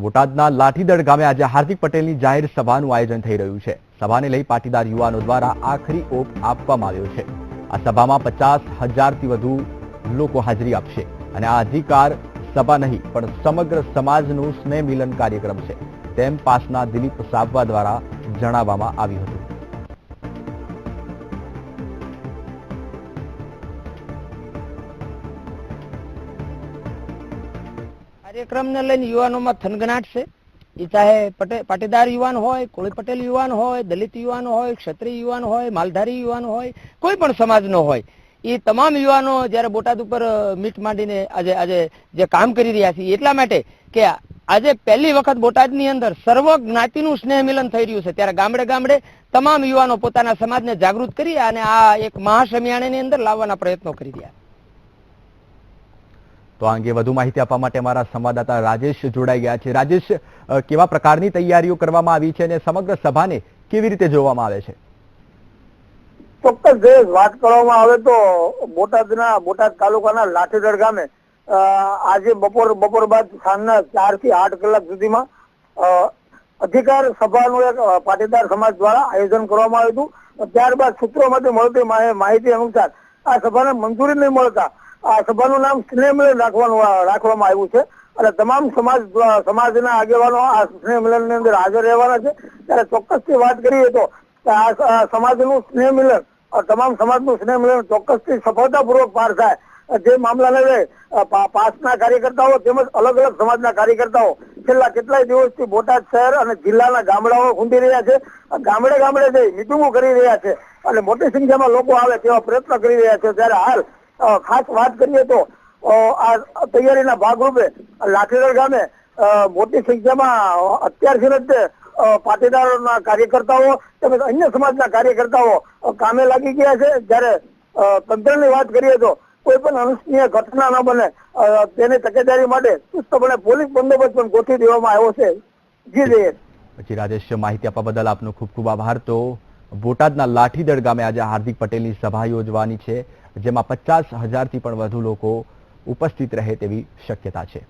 તો બોટાદના લાઠીદળ ગામે આજે હાર્દિક પટેલની જાહેર સભાનું આયોજન થઈ રહ્યું છે। સભાને લઈ પાટીદાર યુવાનો દ્વારા આખરી ઓપ આપવામાં આવ્યો છે। આ સભામાં 50,000થી વધુ લોકો હાજરી આપશે અને આ અધિકાર સભા નહીં પણ સમગ્ર સમાજનું સ્નેહ મિલન કાર્યક્રમ છે તેમ પાસના દિલીપ સાબવા દ્વારા જણાવવામાં આવ્યું હતું। કાર્યક્રમને લઈને યુવાનોમાં થનગનાટ છે। એ ચાહે પાટીદાર યુવાન હોય, કોળી પટેલ યુવાન હોય, દલિત યુવાન હોય, ક્ષત્રિય યુવાન હોય, માલધારી યુવાન હોય, કોઈ પણ સમાજનો હોય, એ તમામ યુવાનો જ્યારે બોટાદ ઉપર મીટ માંડીને આજે જે કામ કરી રહ્યા છે એટલા માટે કે આજે પહેલી વખત બોટાદની અંદર સર્વ જ્ઞાતિનું સ્નેહ મિલન થઈ રહ્યું છે। ત્યારે ગામડે ગામડે તમામ યુવાનો પોતાના સમાજને જાગૃત કરી અને આ એક મહાસમિયાણાની અંદર લાવવાના પ્રયત્નો કરી રહ્યા છે। તો આ અંગે વધુ માહિતી આપવા માટે અમારા સંવાદદાતા રાજેશ જોડાઈ ગયા છે। રાજેશ, કેવા પ્રકારની તૈયારીઓ કરવામાં આવી છે અને સમગ્ર સભાને કેવી રીતે જોવામાં આવે છે? ચોક્કસ જે વાત કરવામાં આવે તો બોટાદ તાલુકાના લાઠીદળ ગામે આજે બપોર બાદ સાંજના 4 થી 8 કલાક સુધીમાં અધિકાર સભાનું એક પાટીદાર સમાજ દ્વારા આયોજન કરવામાં આવ્યું હતું। ત્યારબાદ સૂત્રોમાંથી મળતી માહિતી અનુસાર આ સભાને મંજૂરી નહીં મળતા આ સભાનું નામ સ્નેહ મિલન રાખવામાં આવ્યું છે અને તમામ સમાજના આગેવાનો આ સ્નેહ મિલનની અંદર હાજર રહેવાના છે। ત્યારે ચોક્કસથી વાત કરીએ તો આ સમાજનું સ્નેહ મિલન તમામ સમાજનું સ્નેહ મિલન ચોક્કસથી સફળતાપૂર્વક પાર થાય। જે મામલાને લઈ પાસના કાર્યકર્તાઓ તેમજ અલગ અલગ સમાજના કાર્યકર્તાઓ છેલ્લા કેટલાય દિવસથી બોટાદ શહેર અને જિલ્લાના ગામડાઓ ખૂંદી રહ્યા છે। ગામડે ગામડે જઈ મિટિંગો કરી રહ્યા છે અને મોટી સંખ્યામાં લોકો આવે તેવા પ્રયત્ન કરી રહ્યા છે। ત્યારે હાલ ખાસ વાત કરીએ તો આ તૈયારીના ભાગરૂપે લાઠીદળ ગામે મોટી સંખ્યામાં અત્યારથી જ પાટીદારોના કાર્યકર્તાઓ તેમજ અન્ય સમાજના કાર્યકર્તાઓ કામે લાગી ગયા છે। જ્યારે તંત્રની વાત કરીએ તો કોઈ પણ અનિચ્છનીય ઘટના ન બને તેની તકેદારી માટે ચુસ્તપણે પોલીસ બંદોબસ્ત પણ ગોઠવી દેવામાં આવ્યો છે। જી જઈએ પછી રાજેશ, માહિતી આપવા બદલ આપનો ખૂબ ખૂબ આભાર। તો બોટાદના લાઠીદળ ગામે આજે હાર્દિક પટેલની સભા યોજવાની છે, જેમાં 50,000થી પણ વધુ લોકો ઉપસ્થિત રહે તેવી શક્યતા છે।